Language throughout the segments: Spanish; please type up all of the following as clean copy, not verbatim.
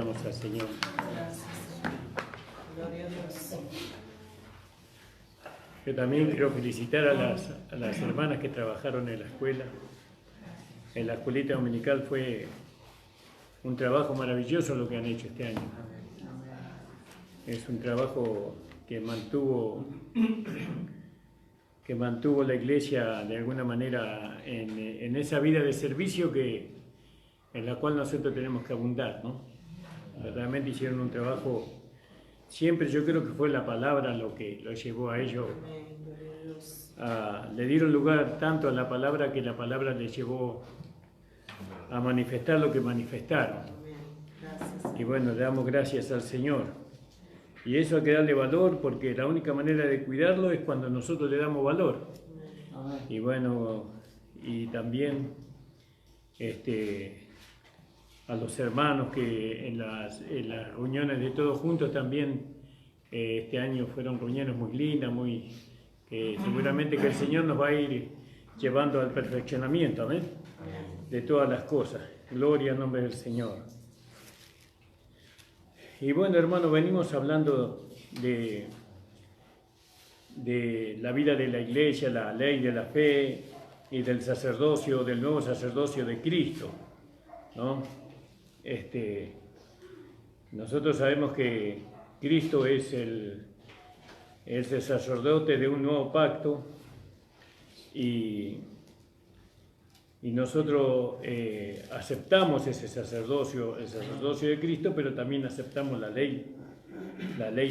damos al Señor. Gloria a Dios. Yo también quiero felicitar a las hermanas que trabajaron en la escuela. En la escuelita dominical fue un trabajo maravilloso lo que han hecho este año. Es un trabajo que mantuvo la iglesia de alguna manera en esa vida de servicio en la cual nosotros tenemos que abundar, ¿no? Realmente hicieron un trabajo, siempre yo creo que fue la palabra lo que lo llevó a ellos. Le dieron lugar tanto a la palabra que la palabra les llevó a manifestar lo que manifestaron. Y bueno, le damos gracias al Señor. Y eso hay que darle valor, porque la única manera de cuidarlo es cuando nosotros le damos valor. Y bueno, y también a los hermanos que en las reuniones de todos juntos también este año fueron reuniones muy lindas, que seguramente que el Señor nos va a ir llevando al perfeccionamiento, amén, de todas las cosas. Gloria al nombre del Señor. Y bueno, hermanos, venimos hablando de la vida de la iglesia, la ley de la fe y del sacerdocio, del nuevo sacerdocio de Cristo, ¿no? Nosotros sabemos que Cristo es el sacerdote de un nuevo pacto y nosotros aceptamos ese sacerdocio, el sacerdocio de Cristo, pero también aceptamos la ley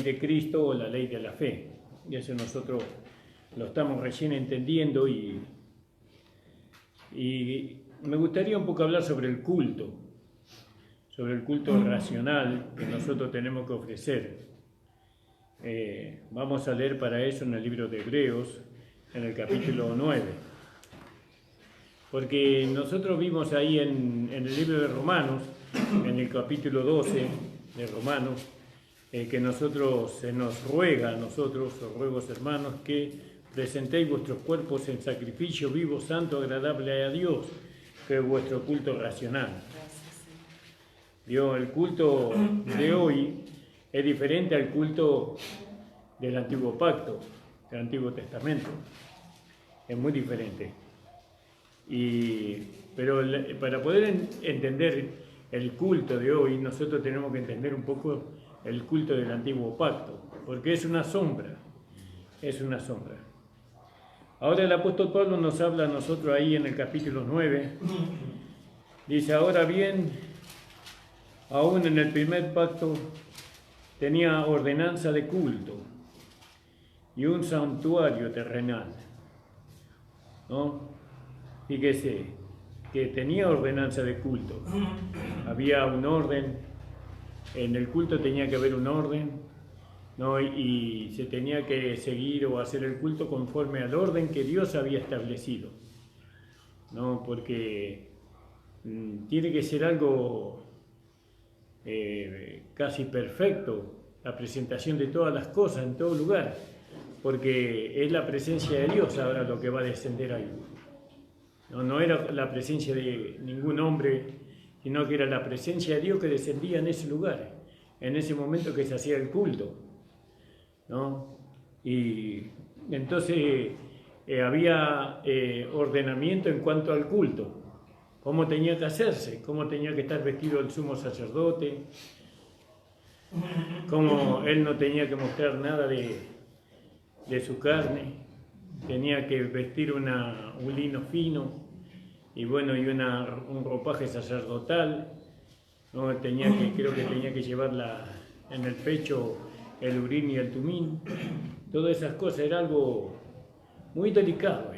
de Cristo o la ley de la fe. Y eso nosotros lo estamos recién entendiendo y me gustaría un poco hablar sobre el culto racional que nosotros tenemos que ofrecer. Vamos a leer para eso en el libro de Hebreos, en el capítulo 9. Porque nosotros vimos ahí en el libro de Romanos, en el capítulo 12 de Romanos, que se nos ruega a nosotros, os ruego hermanos, que presentéis vuestros cuerpos en sacrificio vivo, santo, agradable a Dios, que es vuestro culto racional. El culto de hoy es diferente al culto del Antiguo Pacto, del Antiguo Testamento. Es muy diferente. Pero para poder entender el culto de hoy, nosotros tenemos que entender un poco el culto del Antiguo Pacto, porque es una sombra, Ahora el apóstol Pablo nos habla a nosotros ahí en el capítulo 9, dice, ahora bien, aún en el primer pacto tenía ordenanza de culto y un santuario terrenal, ¿no? Fíjese que tenía ordenanza de culto, había un orden, en el culto tenía que haber un orden, ¿no? Y se tenía que seguir o hacer el culto conforme al orden que Dios había establecido, ¿no? Porque tiene que ser algo casi perfecto, la presentación de todas las cosas en todo lugar, porque es la presencia de Dios ahora lo que va a descender ahí. No era la presencia de ningún hombre, sino que era la presencia de Dios que descendía en ese lugar, en ese momento que se hacía el culto, ¿no? Y entonces había ordenamiento en cuanto al culto, cómo tenía que hacerse, cómo tenía que estar vestido el sumo sacerdote, cómo él no tenía que mostrar nada de su carne, tenía que vestir un lino fino y bueno, y un ropaje sacerdotal, ¿no? Creo que tenía que llevar en el pecho el urín y el tumín. Todas esas cosas era algo muy delicado,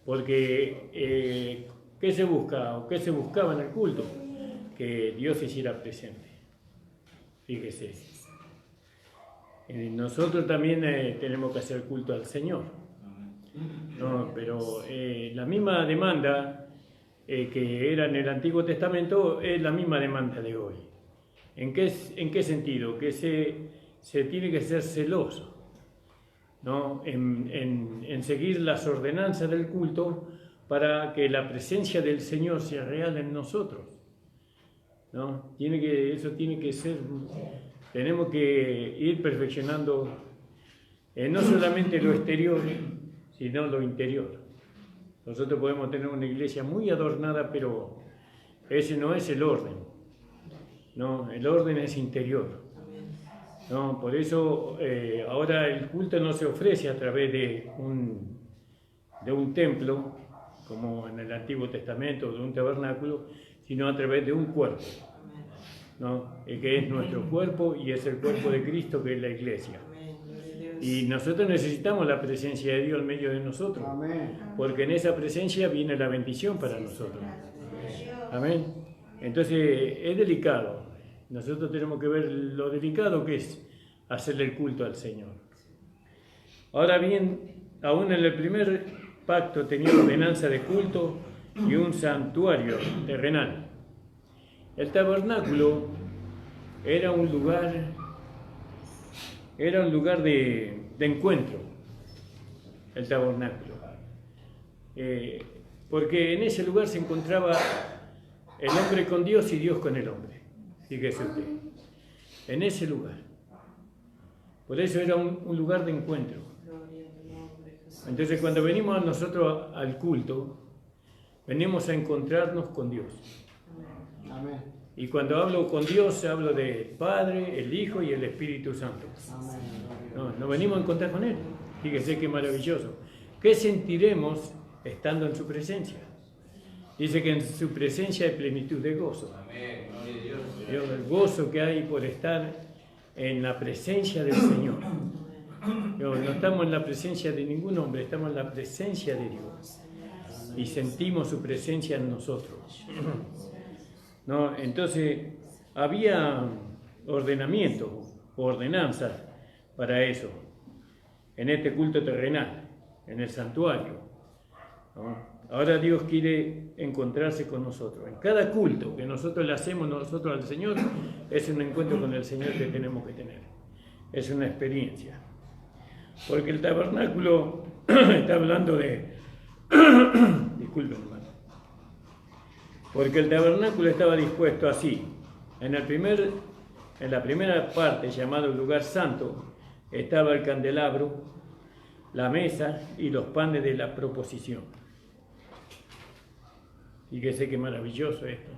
porque ¿qué se busca o qué se buscaba en el culto? Que Dios se hiciera presente. Fíjese. Nosotros también tenemos que hacer culto al Señor, ¿no? Pero la misma demanda que era en el Antiguo Testamento es la misma demanda de hoy. ¿En qué sentido? Que se tiene que ser celoso, ¿no? En seguir las ordenanzas del culto para que la presencia del Señor sea real en nosotros. ¿no? Eso tiene que ser, tenemos que ir perfeccionando no solamente lo exterior, sino lo interior. Nosotros podemos tener una iglesia muy adornada, pero ese no es el orden. No, el orden es interior. No, por eso ahora el culto no se ofrece a través de un templo, como en el Antiguo Testamento, de un tabernáculo, sino a través de un cuerpo, ¿no? Que es nuestro cuerpo y es el cuerpo de Cristo, que es la iglesia. Y nosotros necesitamos la presencia de Dios en medio de nosotros, porque en esa presencia viene la bendición para nosotros. Amén. Entonces es delicado. Nosotros tenemos que ver lo delicado que es hacerle el culto al Señor. Ahora bien, aún en el primer pacto tenía ordenanza de culto y un santuario terrenal. El tabernáculo era un lugar de encuentro, el tabernáculo. Porque en ese lugar se encontraba el hombre con Dios y Dios con el hombre. Fíjese usted, en ese lugar. Por eso era un lugar de encuentro. Entonces cuando venimos nosotros al culto, venimos a encontrarnos con Dios. Amén. Y cuando hablo con Dios, hablo del Padre, el Hijo y el Espíritu Santo. No venimos a encontrar con Él. Fíjese qué maravilloso. ¿Qué sentiremos estando en su presencia? Dice que en su presencia hay plenitud de gozo. Amén. El gozo que hay por estar en la presencia del Señor. No estamos en la presencia de ningún hombre, estamos en la presencia de Dios. Y sentimos su presencia en nosotros. ¿No? Entonces, había ordenamiento, ordenanzas para eso, en este culto terrenal, en el santuario, ¿no? Ahora Dios quiere encontrarse con nosotros. En cada culto que nosotros le hacemos nosotros al Señor, es un encuentro con el Señor que tenemos que tener. Es una experiencia. Porque el tabernáculo está hablando de... Disculpen, hermano. Porque el tabernáculo estaba dispuesto así. En la primera parte, llamado el lugar santo, estaba el candelabro, la mesa y los panes de la proposición. Fíjese qué maravilloso esto.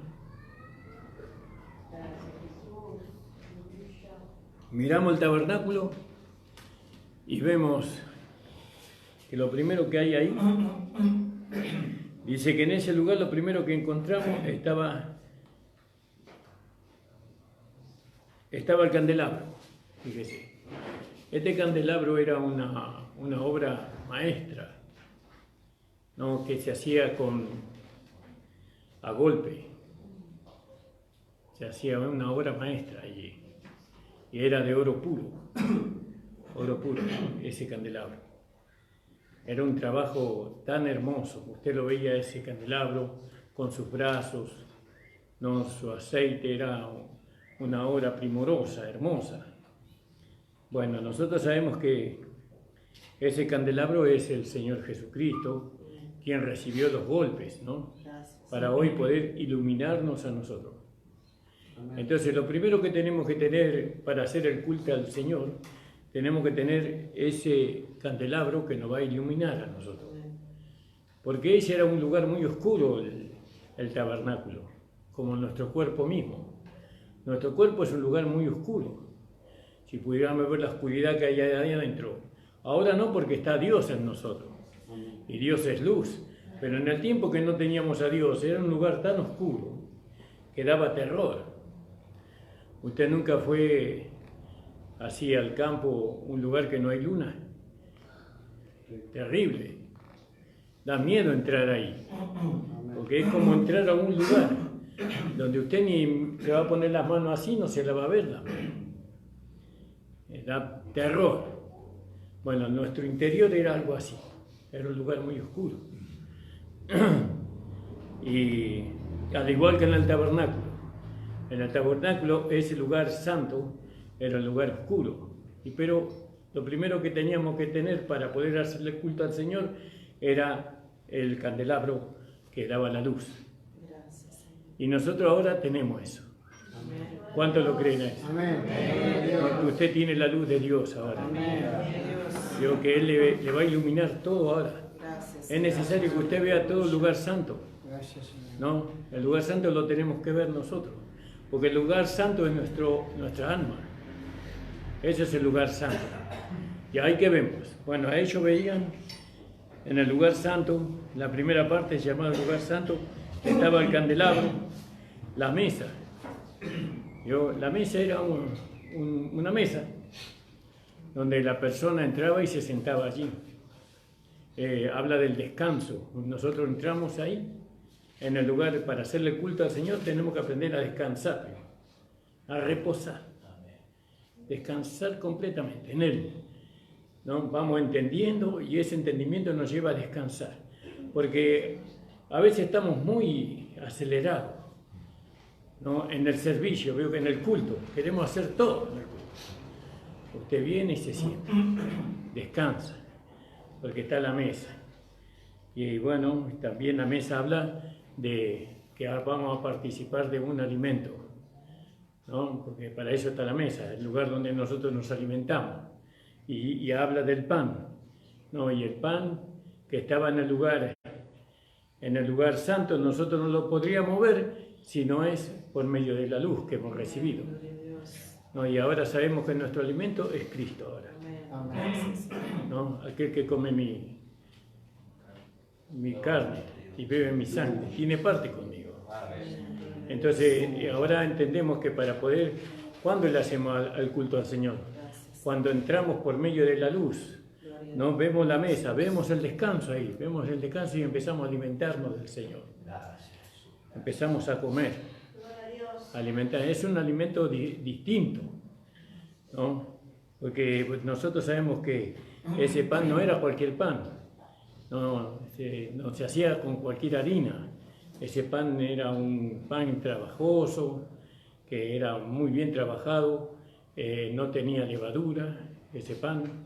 Miramos el tabernáculo y vemos que lo primero que hay ahí, dice que en ese lugar lo primero que encontramos estaba el candelabro. Fíjese, este candelabro era una obra maestra, ¿no? Que se hacía a golpe. Se hacía una obra maestra allí. Y era de oro puro, ese candelabro. Era un trabajo tan hermoso. Usted lo veía ese candelabro con sus brazos, ¿no? Su aceite era una obra primorosa, hermosa. Bueno, nosotros sabemos que ese candelabro es el Señor Jesucristo, quien recibió los golpes, ¿no? Para hoy poder iluminarnos a nosotros. Entonces, lo primero que tenemos que tener para hacer el culto al Señor, tenemos que tener ese candelabro que nos va a iluminar a nosotros. Porque ese era un lugar muy oscuro, el tabernáculo, como nuestro cuerpo mismo. Nuestro cuerpo es un lugar muy oscuro. Si pudiéramos ver la oscuridad que hay ahí adentro. Ahora no, porque está Dios en nosotros. Y Dios es luz. Pero en el tiempo que no teníamos a Dios, era un lugar tan oscuro que daba terror. ¿Usted nunca fue así al campo, un lugar que no hay luna? Terrible. Da miedo entrar ahí. Porque es como entrar a un lugar donde usted ni se va a poner las manos así, no se la va a ver la mano. Da terror. Bueno, nuestro interior era algo así. Era un lugar muy oscuro. Y al igual que en el tabernáculo. En el tabernáculo, ese lugar santo era el lugar oscuro. Pero lo primero que teníamos que tener para poder hacerle culto al Señor era el candelabro que daba la luz. Y nosotros ahora tenemos eso. ¿Cuánto lo creen a eso? Amén. Porque usted tiene la luz de Dios ahora. Digo que Él le va a iluminar todo ahora. Es necesario que usted vea todo el lugar santo. Gracias, Señor. ¿No? El lugar santo lo tenemos que ver nosotros. Porque el lugar santo es nuestra alma. Ese es el lugar santo. Y ahí que vemos. Bueno, a ellos veían en el lugar santo, la primera parte llamada lugar santo, estaba el candelabro, la mesa. La mesa era una mesa donde la persona entraba y se sentaba allí. Habla del descanso. Nosotros entramos ahí, en el lugar para hacerle culto al Señor, tenemos que aprender a descansar, a reposar, descansar completamente en Él. ¿No? Vamos entendiendo y ese entendimiento nos lleva a descansar, porque a veces estamos muy acelerados, ¿no? En el servicio, veo que en el culto queremos hacer todo en el culto. Usted viene y se sienta, descansa, porque está la mesa. Y bueno, también la mesa habla de que vamos a participar de un alimento, ¿no? Porque para eso está la mesa, el lugar donde nosotros nos alimentamos. Y habla del pan, ¿no? Y el pan que estaba en el lugar santo, nosotros no lo podríamos ver si no es por medio de la luz que hemos recibido, ¿no? Y ahora sabemos que nuestro alimento es Cristo ahora. Amén. ¿No? Aquel que come mi carne y bebe mi sangre tiene parte conmigo. Entonces ahora entendemos que para poder, ¿cuándo le hacemos al culto al Señor? Cuando entramos por medio de la luz, ¿no? Vemos la mesa, vemos el descanso ahí, vemos el descanso y empezamos a alimentarnos del Señor. Empezamos a comer, alimentar. Es un alimento distinto, ¿no? Porque nosotros sabemos que ese pan no era cualquier pan, no se hacía con cualquier harina. Ese pan era un pan trabajoso, que era muy bien trabajado. No tenía levadura, ese pan,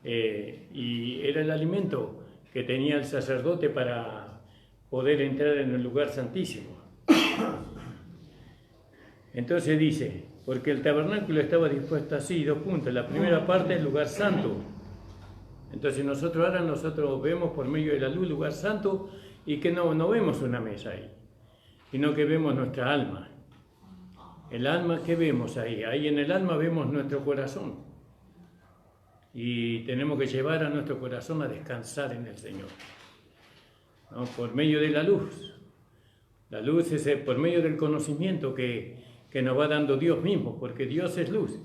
y era el alimento que tenía el sacerdote para poder entrar en el lugar santísimo. Entonces dice, porque el tabernáculo estaba dispuesto así, 2 puntos. La primera parte es el lugar santo. Entonces nosotros vemos por medio de la luz lugar santo y que no vemos una mesa ahí, sino que vemos nuestra alma. El alma, ¿qué vemos ahí? Ahí en el alma vemos nuestro corazón. Y tenemos que llevar a nuestro corazón a descansar en el Señor, ¿no? Por medio de la luz. La luz es por medio del conocimiento que nos va dando Dios mismo, porque Dios es luz.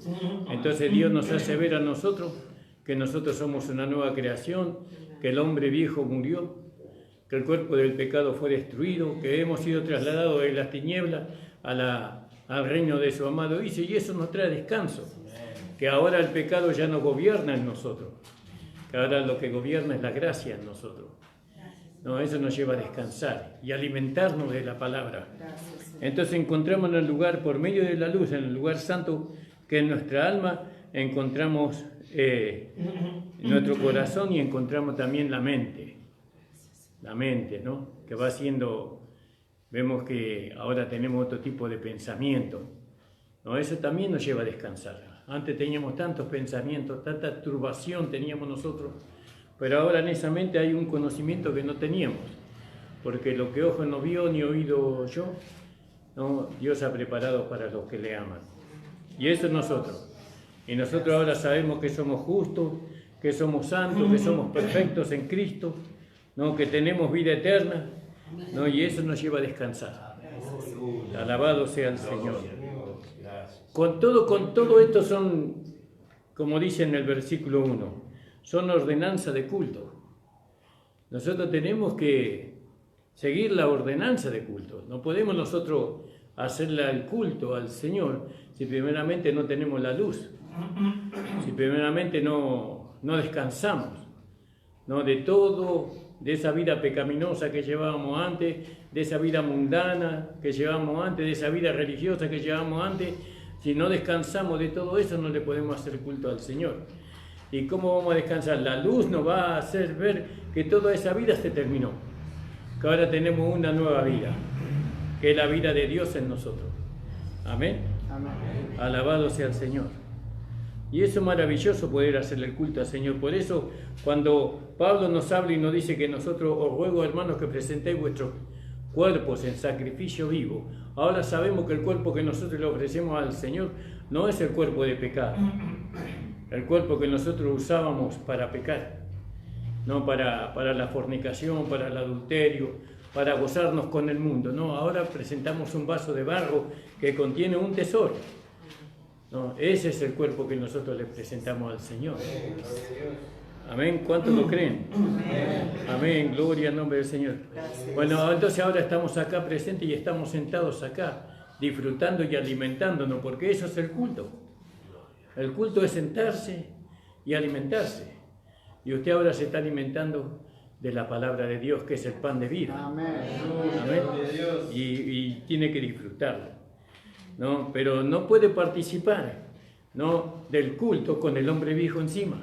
Entonces Dios nos hace ver a nosotros que nosotros somos una nueva creación, que el hombre viejo murió, que el cuerpo del pecado fue destruido, que hemos sido trasladados de las tinieblas al reino de su amado Hijo, y eso nos trae descanso, que ahora el pecado ya no gobierna en nosotros, que ahora lo que gobierna es la gracia en nosotros. No, eso nos lleva a descansar y alimentarnos de la palabra. Entonces encontramos en el lugar, por medio de la luz, en el lugar santo, que en nuestra alma encontramos nuestro corazón y encontramos también la mente, ¿no? Que va siendo... Vemos que ahora tenemos otro tipo de pensamiento, ¿no? Eso también nos lleva a descansar. Antes teníamos tantos pensamientos, tanta turbación teníamos nosotros, pero ahora en esa mente hay un conocimiento que no teníamos, porque lo que ojo no vio ni oído yo, ¿no? Dios ha preparado para los que le aman. Y eso es nosotros. Y nosotros ahora sabemos que somos justos, que somos santos, que somos perfectos en Cristo, ¿no? Que tenemos vida eterna, ¿no? Y eso nos lleva a descansar. Alabado sea el Señor. Con todo esto son, como dice en el versículo 1, son ordenanzas de culto. Nosotros tenemos que seguir la ordenanza de culto. No podemos nosotros hacerle el culto al Señor si primeramente no tenemos la luz, si primeramente no descansamos, ¿no? De todo, de esa vida pecaminosa que llevábamos antes, de esa vida mundana que llevábamos antes, de esa vida religiosa que llevábamos antes. Si no descansamos de todo eso, no le podemos hacer culto al Señor. ¿Y cómo vamos a descansar? La luz nos va a hacer ver que toda esa vida se terminó, que ahora tenemos una nueva vida, que es la vida de Dios en nosotros. Amén. Amén. Alabado sea el Señor. Y eso es maravilloso poder hacerle el culto al Señor. Por eso, cuando Pablo nos habla y nos dice que nosotros os ruego, hermanos, que presentéis vuestros cuerpos en sacrificio vivo. Ahora sabemos que el cuerpo que nosotros le ofrecemos al Señor no es el cuerpo de pecado. El cuerpo que nosotros usábamos para pecar. No para la fornicación, para el adulterio, para gozarnos con el mundo. No, ahora presentamos un vaso de barro que contiene un tesoro. No, ese es el cuerpo que nosotros le presentamos al Señor. Amén. ¿Cuántos lo creen? Amén. Gloria al nombre del Señor. Bueno, entonces ahora estamos acá presentes y estamos sentados acá, disfrutando y alimentándonos, porque eso es el culto. El culto es sentarse y alimentarse. Y usted ahora se está alimentando de la palabra de Dios, que es el pan de vida. Amén. Amén. Y tiene que disfrutarlo, ¿no? Pero no puede participar, ¿no?, del culto con el hombre viejo encima.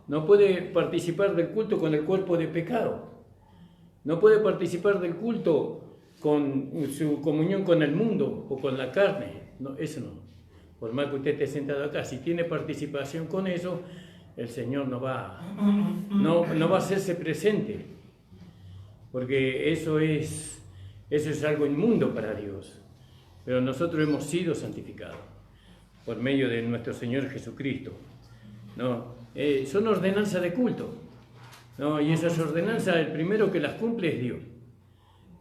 No puede participar del culto con el cuerpo de pecado. No puede participar del culto con su comunión con el mundo o con la carne. No, eso no. Por más que usted esté sentado acá, si tiene participación con eso, el Señor no va a hacerse presente, porque eso es algo inmundo para Dios. Pero nosotros hemos sido santificados por medio de nuestro Señor Jesucristo, ¿no? Son ordenanzas de culto, ¿no? Y esas ordenanzas, el primero que las cumple es Dios.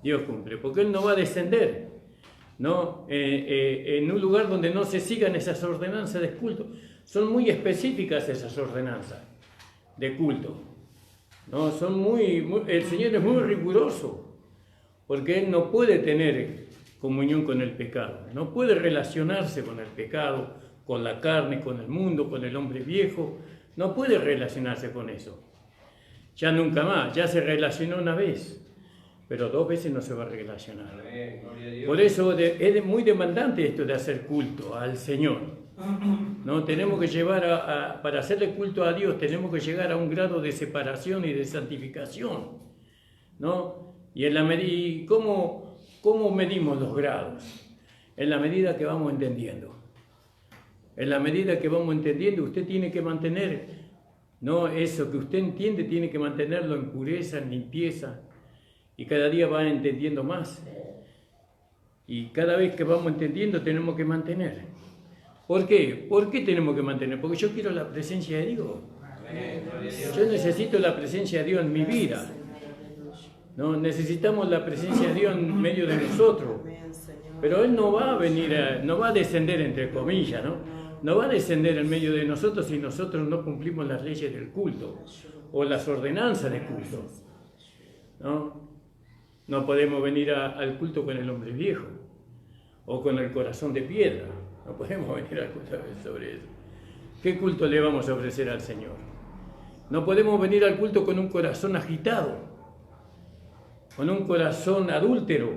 Dios cumple, porque Él no va a descender, ¿no?, en un lugar donde no se sigan esas ordenanzas de culto. Son muy específicas esas ordenanzas de culto, ¿no? El Señor es muy riguroso, porque Él no puede tener comunión con el pecado, no puede relacionarse con el pecado, con la carne, con el mundo, con el hombre viejo, no puede relacionarse con eso. Ya nunca más, ya se relacionó una vez, pero 2 veces no se va a relacionar. Por eso es muy demandante esto de hacer culto al Señor. No, tenemos que llevar para hacerle culto a Dios, tenemos que llegar a un grado de separación y de santificación, ¿no? Y ¿cómo medimos los grados? En la medida que vamos entendiendo. En la medida que vamos entendiendo, usted tiene que mantener, ¿no?, eso que usted entiende, tiene que mantenerlo en pureza, en limpieza, y cada día va entendiendo más. Y cada vez que vamos entendiendo, tenemos que mantener. ¿Por qué? ¿Por qué tenemos que mantener? Porque yo quiero la presencia de Dios. Yo necesito la presencia de Dios en mi vida. ¿No? Necesitamos la presencia de Dios en medio de nosotros. Pero Él no va a venir, no va a descender, entre comillas, ¿no? No va a descender en medio de nosotros si nosotros no cumplimos las leyes del culto o las ordenanzas de culto, ¿no? No podemos venir al culto con el hombre viejo o con el corazón de piedra. No podemos venir al culto sobre eso. ¿Qué culto le vamos a ofrecer al Señor? No podemos venir al culto con un corazón agitado, con un corazón adúltero,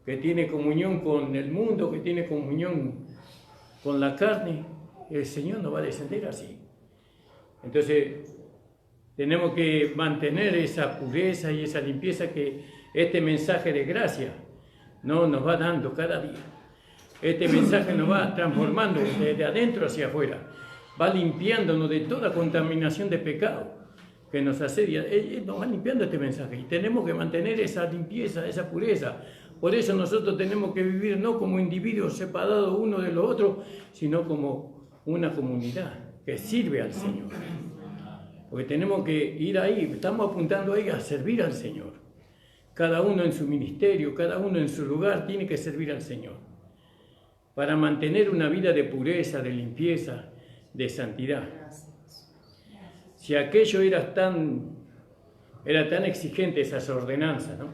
que tiene comunión con el mundo, que tiene comunión con la carne. El Señor no va a descender así. Entonces, tenemos que mantener esa pureza y esa limpieza que este mensaje de gracia nos va dando cada día. Este mensaje nos va transformando desde adentro hacia afuera, va limpiándonos de toda contaminación de pecado que nos asedia. Nos va limpiando este mensaje y tenemos que mantener esa limpieza, esa pureza. Por eso nosotros tenemos que vivir no como individuos separados uno de los otros, sino como una comunidad que sirve al Señor. Porque tenemos que ir ahí, estamos apuntando ahí a servir al Señor. Cada uno en su ministerio, cada uno en su lugar tiene que servir al Señor. Para mantener una vida de pureza, de limpieza, de santidad. Si aquello era tan exigente, esas ordenanzas, ¿no?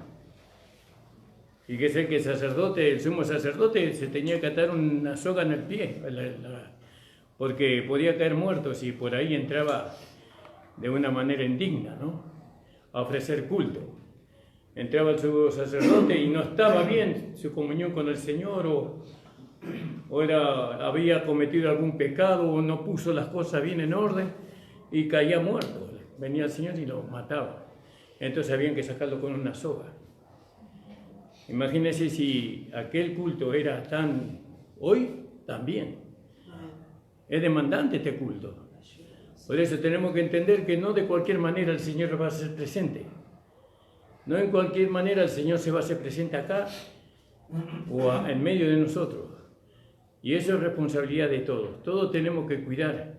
Fíjese que el sumo sacerdote, se tenía que atar una soga en el pie, porque podía caer muerto si por ahí entraba de una manera indigna, ¿no?, a ofrecer culto. Entraba el sumo sacerdote y no estaba bien su comunión con el Señor, había cometido algún pecado, o no puso las cosas bien en orden, y caía muerto. Venía el Señor y lo mataba. Entonces habían que sacarlo con una soga. Imagínense si aquel culto era tan, hoy también. Es demandante este culto. Por eso tenemos que entender que no de cualquier manera el Señor va a ser presente. No en cualquier manera el Señor se va a hacer presente acá o en medio de nosotros. Y eso es responsabilidad de todos. Todos tenemos que cuidar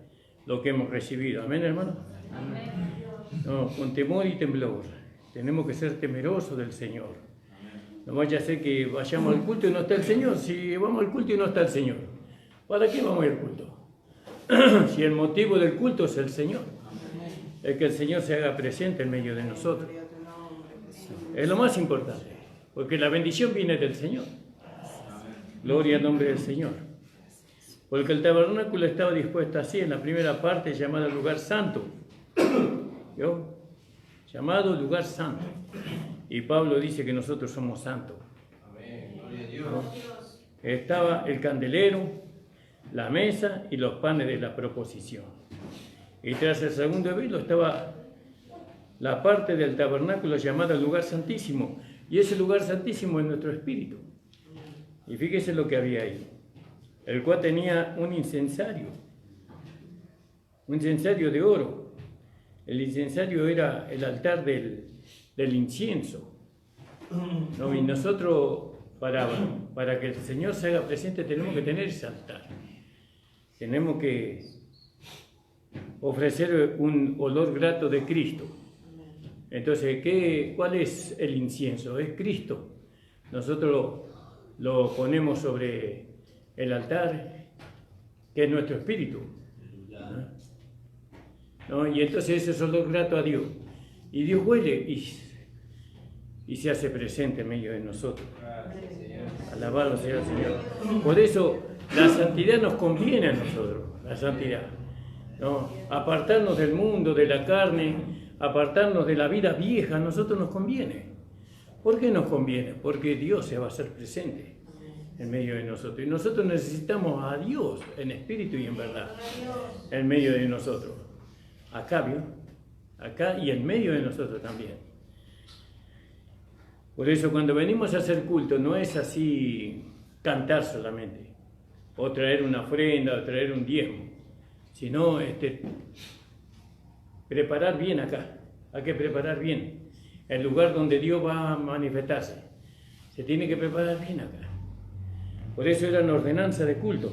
lo que hemos recibido. ¿Amén, hermano? No, con temor y temblor. Tenemos que ser temerosos del Señor. No vaya a ser que vayamos al culto y no está el Señor. Si vamos al culto y no está el Señor, ¿para qué vamos al culto? Si el motivo del culto es el Señor, es que el Señor se haga presente en medio de nosotros. Es lo más importante, porque la bendición viene del Señor. Gloria al nombre del Señor. Porque el tabernáculo estaba dispuesto así en la primera parte, llamada lugar santo. ¿Vio? Llamado lugar santo. Y Pablo dice que nosotros somos santos. Estaba el candelero, la mesa y los panes de la proposición. Y tras el segundo velo estaba la parte del tabernáculo llamada lugar santísimo. Y ese lugar santísimo es nuestro espíritu. Y fíjese lo que había ahí. El cual tenía un incensario de oro. El incensario era el altar del incienso. ¿No? Y nosotros, para que el Señor se haga presente, tenemos que tener ese altar. Tenemos que ofrecer un olor grato de Cristo. Entonces, ¿cuál es el incienso? Es Cristo. Nosotros lo ponemos sobre el altar, que es nuestro espíritu. ¿No? Y entonces ese es olor grato a Dios. Y Dios huele y se hace presente en medio de nosotros. Alabado sea el Señor. Por eso la santidad nos conviene a nosotros, la santidad. ¿No? Apartarnos del mundo, de la carne, apartarnos de la vida vieja, a nosotros nos conviene. ¿Por qué nos conviene? Porque Dios se va a hacer presente en medio de nosotros. Y nosotros necesitamos a Dios en espíritu y en verdad, en medio de nosotros. Acá, ¿vio? Acá y en medio de nosotros también. Por eso cuando venimos a hacer culto no es así cantar solamente, o traer una ofrenda, o traer un diezmo, sino preparar bien acá. Hay que preparar bien el lugar donde Dios va a manifestarse. Se tiene que preparar bien acá. Por eso era una ordenanza de culto.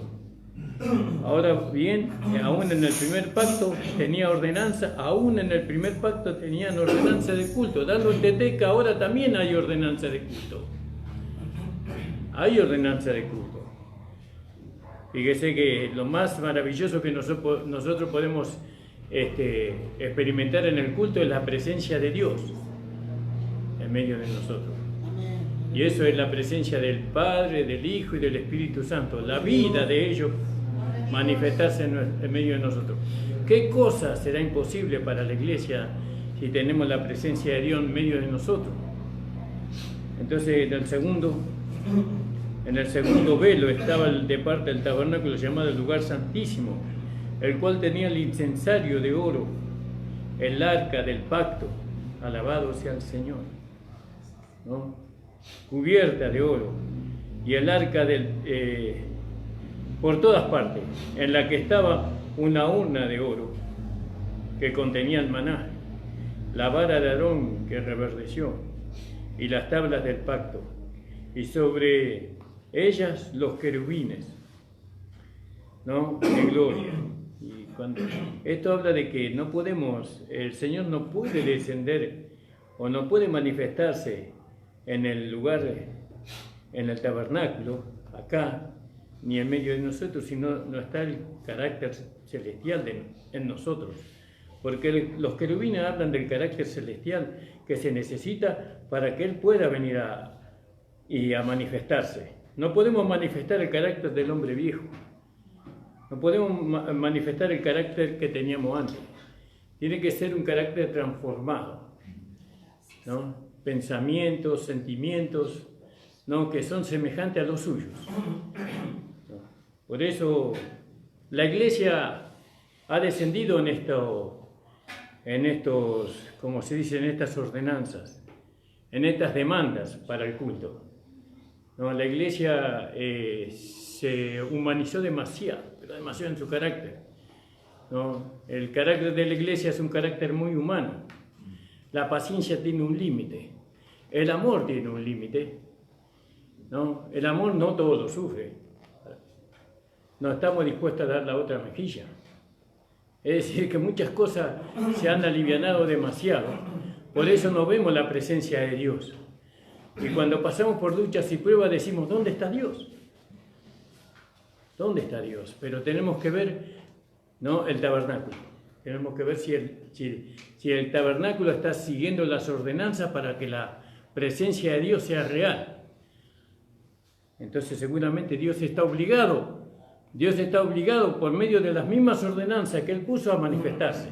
Ahora bien, aún en el primer pacto tenía ordenanza, aún en el primer pacto tenían ordenanza de culto. Dando a entender que ahora también hay ordenanza de culto. Hay ordenanza de culto. Fíjese que lo más maravilloso que nosotros podemos experimentar en el culto es la presencia de Dios en medio de nosotros. Y eso es la presencia del Padre, del Hijo y del Espíritu Santo. La vida de ellos manifestarse en medio de nosotros. ¿Qué cosa será imposible para la iglesia si tenemos la presencia de Dios en medio de nosotros? Entonces, en el segundo velo estaba de parte del tabernáculo llamado el lugar santísimo, el cual tenía el incensario de oro, el arca del pacto, alabado sea el Señor, ¿no? Cubierta de oro, y el arca por todas partes, en la que estaba una urna de oro que contenía el maná, la vara de Aarón que reverdeció, y las tablas del pacto, y sobre ellas los querubines, ¿no? De gloria. Y esto habla de que no podemos, el Señor no puede descender o no puede manifestarse en el lugar, en el tabernáculo, acá, ni en medio de nosotros, si no está el carácter celestial en nosotros. Porque los querubines hablan del carácter celestial que se necesita para que Él pueda venir a manifestarse. No podemos manifestar el carácter del hombre viejo. No podemos manifestar el carácter que teníamos antes. Tiene que ser un carácter transformado, ¿no? Pensamientos, sentimientos, ¿no? Que son semejantes a los suyos. Por eso la iglesia ha descendido en estos, como se dice, en estas ordenanzas, en estas demandas para el culto. No, la iglesia se humanizó demasiado, pero demasiado en su carácter. ¿No? El carácter de la iglesia es un carácter muy humano. La paciencia tiene un límite. El amor tiene un límite. ¿No? El amor no todo lo sufre. No estamos dispuestos a dar la otra mejilla. Es decir, que muchas cosas se han alivianado demasiado. Por eso no vemos la presencia de Dios. Y cuando pasamos por luchas y pruebas decimos, ¿dónde está Dios? ¿Dónde está Dios? Pero tenemos que ver, ¿no?, el tabernáculo. Tenemos que ver si el tabernáculo está siguiendo las ordenanzas para que la presencia de Dios sea real. Entonces seguramente Dios está obligado por medio de las mismas ordenanzas que Él puso a manifestarse.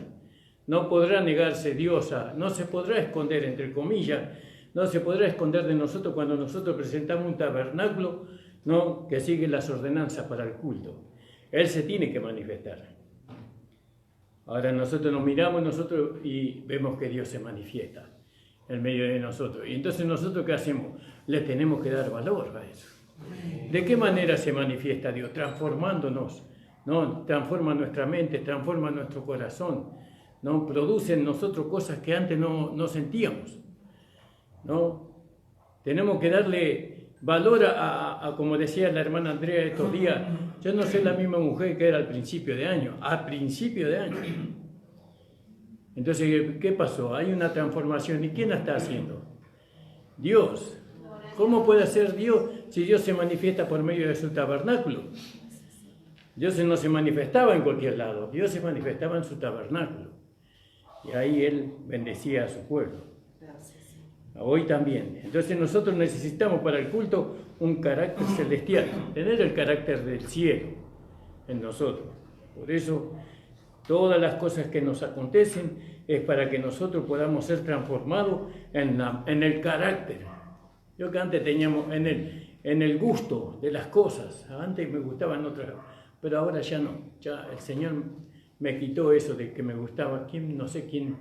No podrá negarse Dios, no se podrá esconder, entre comillas, no se podrá esconder de nosotros cuando nosotros presentamos un tabernáculo, ¿no?, que sigue las ordenanzas para el culto. Él se tiene que manifestar. Ahora nosotros nos miramos y vemos que Dios se manifiesta en medio de nosotros. Y entonces nosotros, ¿qué hacemos? Le tenemos que dar valor a eso. ¿De qué manera se manifiesta Dios? Transformándonos, ¿no? Transforma nuestra mente, transforma nuestro corazón, ¿no? Produce en nosotros cosas que antes no sentíamos, ¿no? Tenemos que darle valor a como decía la hermana Andrea estos días, yo no soy la misma mujer que era al principio de año. Entonces, ¿qué pasó? Hay una transformación. ¿Y quién la está haciendo? Dios. ¿Cómo puede ser Dios si Dios se manifiesta por medio de su tabernáculo? Dios no se manifestaba en cualquier lado, Dios se manifestaba en su tabernáculo. Y ahí Él bendecía a su pueblo. Hoy también. Entonces nosotros necesitamos para el culto un carácter celestial, tener el carácter del cielo en nosotros. Por eso todas las cosas que nos acontecen es para que nosotros podamos ser transformados en el carácter. Yo que antes teníamos en el gusto de las cosas, antes me gustaban otras, pero ahora ya no. Ya el Señor me quitó eso de que me gustaba. No sé quién,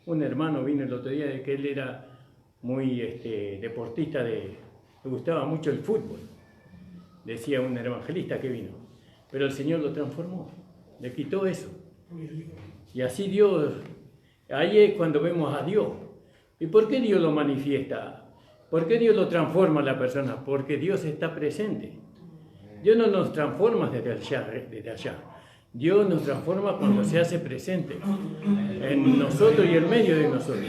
un hermano vino el otro día de que él era muy deportista, le gustaba mucho el fútbol, decía un evangelista que vino, pero el Señor lo transformó, le quitó eso. Y así Dios, ahí es cuando vemos a Dios. ¿Y por qué Dios lo manifiesta? ¿Por qué Dios lo transforma a la persona? Porque Dios está presente. Dios no nos transforma desde allá. Dios nos transforma cuando se hace presente en nosotros y en medio de nosotros.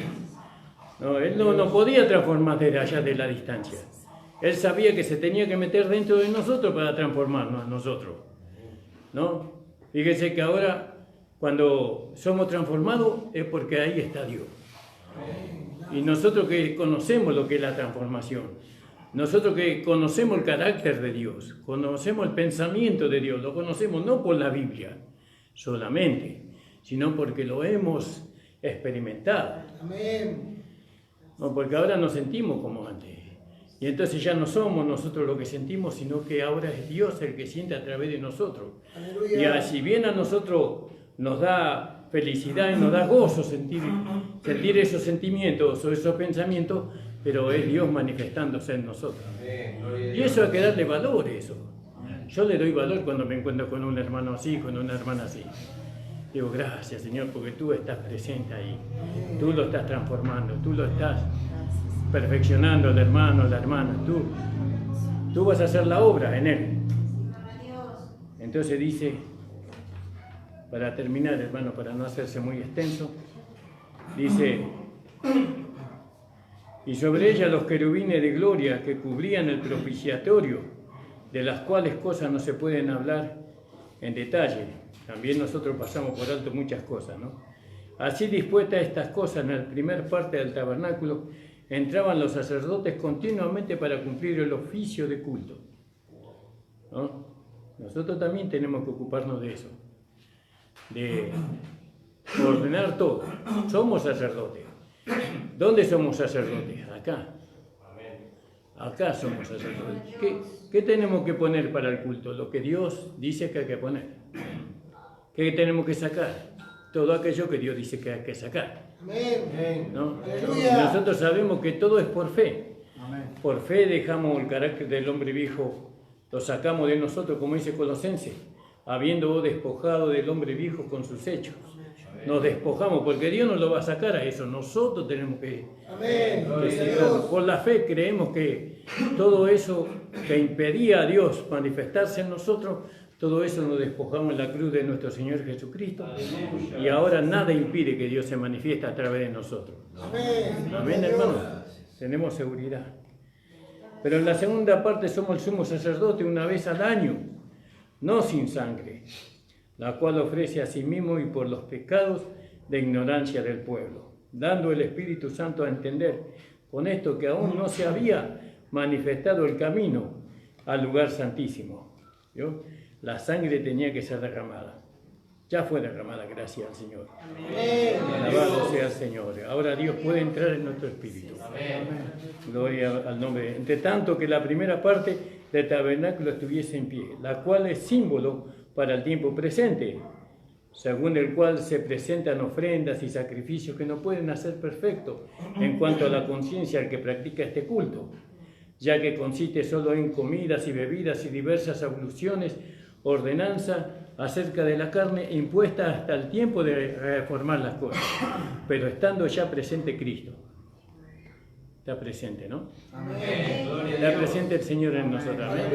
No, Él no podía transformar desde allá de la distancia. Él sabía que se tenía que meter dentro de nosotros para transformarnos a nosotros, ¿no? Fíjense que ahora, cuando somos transformados, es porque ahí está Dios. Y nosotros que conocemos lo que es la transformación, nosotros que conocemos el carácter de Dios, conocemos el pensamiento de Dios, lo conocemos no por la Biblia solamente, sino porque lo hemos experimentado. Amén. No, porque ahora nos sentimos como antes. Y entonces ya no somos nosotros lo que sentimos, sino que ahora es Dios el que siente a través de nosotros. Aleluya. Y si bien a nosotros nos da felicidad y nos da gozo sentir esos sentimientos o esos pensamientos, pero es Dios manifestándose en nosotros. Y eso hay que darle valor, eso. Yo le doy valor cuando me encuentro con un hermano así, con una hermana así. Digo, gracias Señor, porque tú estás presente ahí. Tú lo estás transformando, tú lo estás perfeccionando, el hermano, la hermana. Tú vas a hacer la obra en él. Entonces dice, para terminar, hermano, para no hacerse muy extenso, dice, y sobre ella los querubines de gloria que cubrían el propiciatorio, de las cuales cosas no se pueden hablar en detalle. También nosotros pasamos por alto muchas cosas, ¿no? Así dispuestas estas cosas en la primera parte del tabernáculo, entraban los sacerdotes continuamente para cumplir el oficio de culto, ¿no? Nosotros también tenemos que ocuparnos de eso, de ordenar todo. Somos sacerdotes. ¿Dónde somos sacerdotes? Acá. Acá somos sacerdotes. ¿Qué tenemos que poner para el culto? Lo que Dios dice que hay que poner. ¿Qué tenemos que sacar? Todo aquello que Dios dice que hay que sacar. Amén. ¿No? Aleluya. Nosotros sabemos que todo es por fe. Amén. por fe dejamos el carácter del hombre viejo, lo sacamos de nosotros, como dice Colosenses, habiendo despojado del hombre viejo con sus hechos. Nos despojamos, porque Dios nos lo va a sacar a eso, nosotros tenemos que sacarlo. Por la fe creemos que todo eso que impedía a Dios manifestarse en nosotros, todo eso nos despojamos en la cruz de nuestro Señor Jesucristo, y ahora nada impide que Dios se manifieste a través de nosotros. Amén, hermanos. Tenemos seguridad. Pero en la segunda parte somos el sumo sacerdote una vez al año, no sin sangre, la cual ofrece a sí mismo y por los pecados de ignorancia del pueblo, dando el Espíritu Santo a entender con esto que aún no se había manifestado el camino al lugar santísimo. ¿Vio? La sangre tenía que ser derramada. Ya fue derramada, gracias al Señor. Alabado sea el Señor. Ahora Dios puede entrar en nuestro espíritu. Gloria al nombre. Entre tanto que la primera parte del tabernáculo estuviese en pie, la cual es símbolo para el tiempo presente, según el cual se presentan ofrendas y sacrificios que no pueden hacer perfecto en cuanto a la conciencia al que practica este culto, ya que consiste solo en comidas y bebidas y diversas abluciones, ordenanza acerca de la carne impuesta hasta el tiempo de reformar las cosas, pero estando ya presente Cristo. Está presente, ¿no? Amén. Está presente el Señor en nosotros. Amén.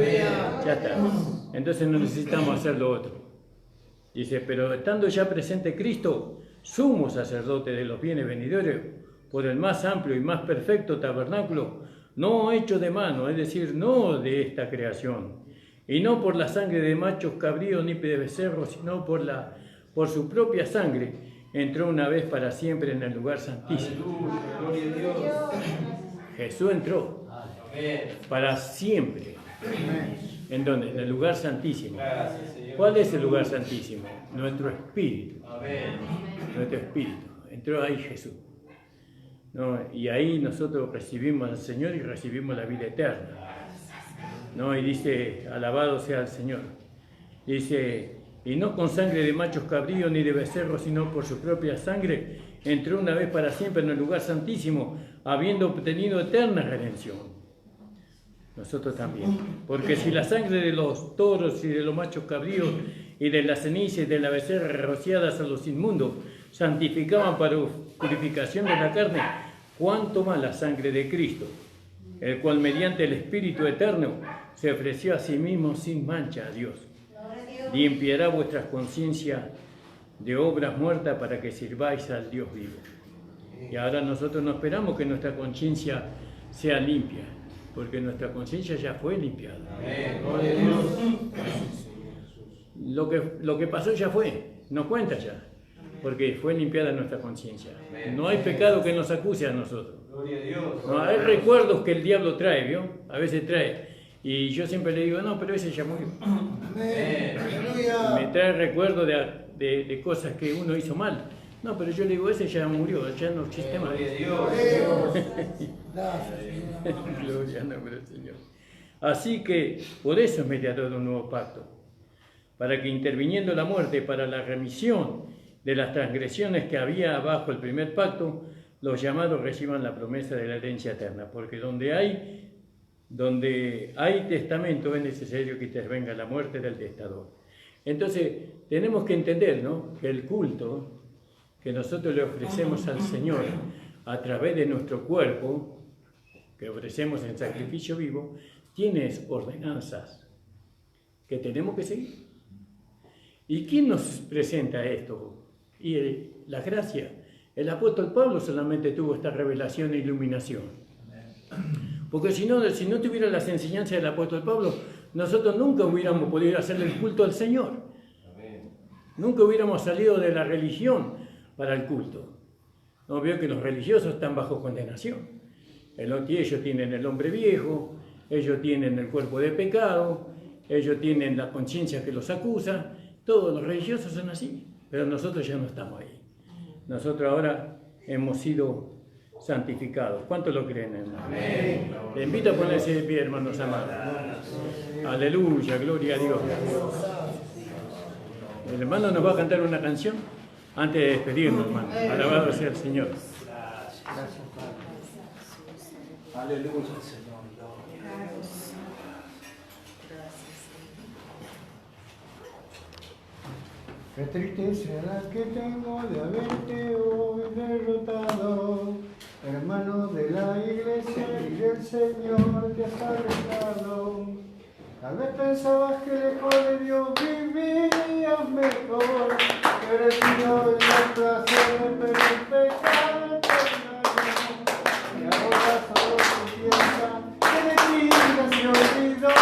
Ya está. Entonces no necesitamos hacer lo otro. Dice, pero estando ya presente Cristo, sumo sacerdote de los bienes venideros, por el más amplio y más perfecto tabernáculo, no hecho de mano, es decir, no de esta creación, y no por la sangre de machos cabríos ni de becerros, sino por su propia sangre, entró una vez para siempre en el lugar santísimo. Gloria a Dios. Jesús entró para siempre. ¿En dónde? En el lugar santísimo. ¿Cuál es el lugar santísimo? Nuestro espíritu. Nuestro espíritu. Entró ahí Jesús. ¿No? Y ahí nosotros recibimos al Señor y recibimos la vida eterna. ¿No? Y dice, alabado sea el Señor. Dice, y no con sangre de machos cabríos ni de becerros, sino por su propia sangre, entró una vez para siempre en el lugar santísimo, habiendo obtenido eterna redención. Nosotros también. Porque si la sangre de los toros y de los machos cabríos y de la ceniza y de la becerra rociadas a los inmundos santificaban para purificación de la carne, cuánto más la sangre de Cristo, el cual mediante el Espíritu Eterno se ofreció a sí mismo sin mancha a Dios. Limpiará vuestras conciencias de obras muertas para que sirváis al Dios vivo. Y ahora nosotros no esperamos que nuestra conciencia sea limpia, porque nuestra conciencia ya fue limpiada. Lo que pasó ya fue, no cuenta ya, porque fue limpiada nuestra conciencia. No hay pecado que nos acuse a nosotros. No hay recuerdos que el diablo trae, ¿vio? A veces trae. Y yo siempre le digo, no, pero ese ya murió. Me trae recuerdos de cosas que uno hizo mal. No, pero yo le digo, ese ya murió, ya no existe más. Gloria al nombre del Señor. Así que por eso es mediador de un nuevo pacto, para que interviniendo la muerte para la remisión de las transgresiones que había bajo el primer pacto, los llamados reciban la promesa de la herencia eterna, porque donde hay testamento es necesario que intervenga la muerte del testador. Entonces tenemos que entender, ¿no?, que el culto que nosotros le ofrecemos al Señor a través de nuestro cuerpo, que ofrecemos en sacrificio vivo, tiene ordenanzas que tenemos que seguir. ¿Y quién nos presenta esto? Y la gracia. El apóstol Pablo solamente tuvo esta revelación e iluminación. Porque si no tuviera las enseñanzas del apóstol Pablo, nosotros nunca hubiéramos podido hacerle el culto al Señor. Nunca hubiéramos salido de la religión para el culto. No veo que los religiosos están bajo condenación. Ellos tienen el hombre viejo, ellos tienen el cuerpo de pecado, ellos tienen la conciencia que los acusa. Todos los religiosos son así, pero nosotros ya no estamos ahí. Nosotros ahora hemos sido santificados. ¿Cuántos lo creen, hermano? Amén. Le invito a ponerse de pie, hermanos amados. Aleluya, gloria a Dios. El hermano nos va a cantar una canción antes de despedirnos, hermano. Alabado sea el Señor. Gracias, Padre. Aleluya, Señor. Qué tristeza la que tengo de haberte hoy derrotado, hermano de la iglesia y del Señor que has alejado. Tal vez pensabas que lejos de Dios vivías mejor, que eres Dios y los placeres, pero el pecado te engañó. Y ahora solo tú piensas que de ti ya se olvidó.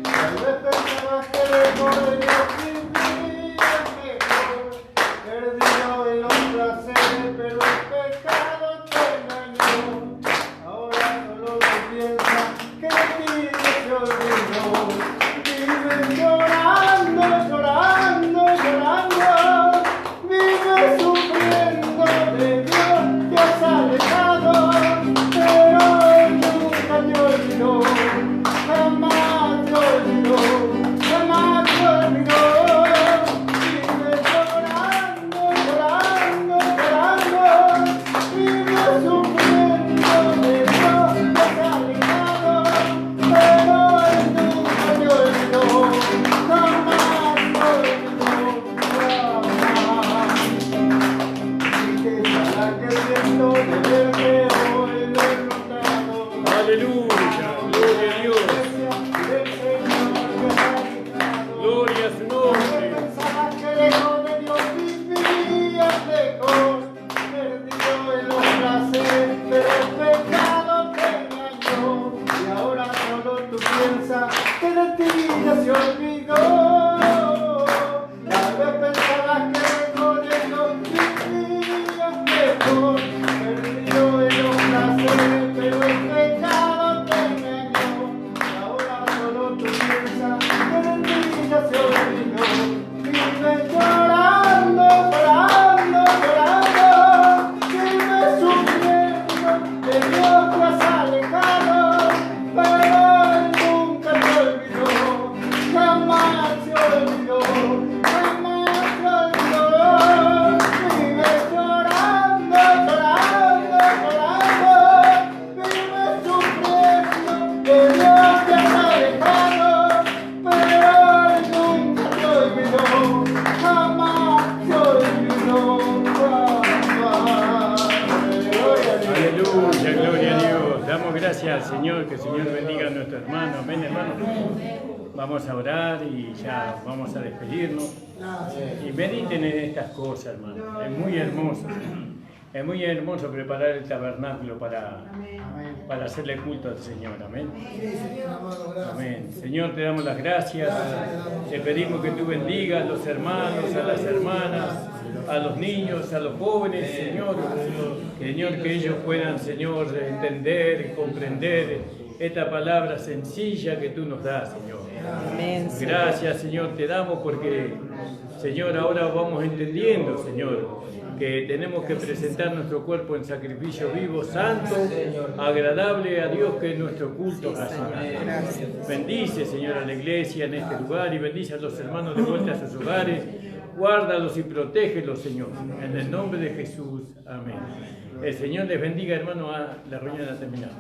Tal vez pensabas que lejos de Dios vivías mejor, perdido en los placeres, pero el pecado te engañó. Ahora solo tú piensas que de ti ya se olvidó. Vives llorando, llorando, llorando. Vives sufriendo de Dios que has alejado, pero Él nunca te olvidó, jamás te olvidó, jamás te olvidó. Vives llorando, llorando, llorando. Vives sufriendo de Dios que has alejado, pero Él nunca te olvidó, jamás te olvidó, jamás. Tristeza la que siento de verte hoy derrotado. Aleluya, gloria a Dios, Del Señor que has alejado. gloria a su nombre. Pensabas que lejos de Dios vivías lejos, perdido en los placeres, pero el pecado te engañó. Y ahora solo tú piensas que de ti ya se olvidó. Tal vez pensabas que lejos de Dios vivías mejor, perdido en los placeres, pero el pecado te engañó. Y ahora solo tú piensas que de ti ya se olvidó. Vives llorando, llorando, llorando. Vives sufriendo de Dios que has alejado, pero Él nunca te olvidó, jamás te olvidó, jamás te olvidó. Vives llorando, llorando, llorando. Vives sufriendo de Dios que has alejado, pero Él nunca te olvidó, jamás te olvidó, jamás. Aleluya, gloria a Dios. Damos gracias al Señor, que el Señor bendiga a nuestro hermano. Amén, hermano. Vamos a orar y ya vamos a despedirnos. Y mediten en estas cosas, hermano. Es muy hermoso. Es muy hermoso preparar el tabernáculo para hacerle culto al Señor. Amén. Amén. Señor, te damos las gracias. Te pedimos que tú bendigas a los hermanos, a las hermanas, a los niños, a los jóvenes, Señor. Señor, que ellos puedan, Señor, entender y comprender esta palabra sencilla que tú nos das, Señor. Amén. Gracias, Señor, te damos porque, Señor, ahora vamos entendiendo, Señor, que tenemos que presentar nuestro cuerpo en sacrificio vivo, santo, agradable a Dios, que es nuestro culto racional. Bendice, Señor, a la iglesia en este lugar y bendice a los hermanos de vuelta a sus hogares. Guárdalos y protégelos, Señor. En el nombre de Jesús. Amén. El Señor les bendiga, hermano. La reunión ha terminado.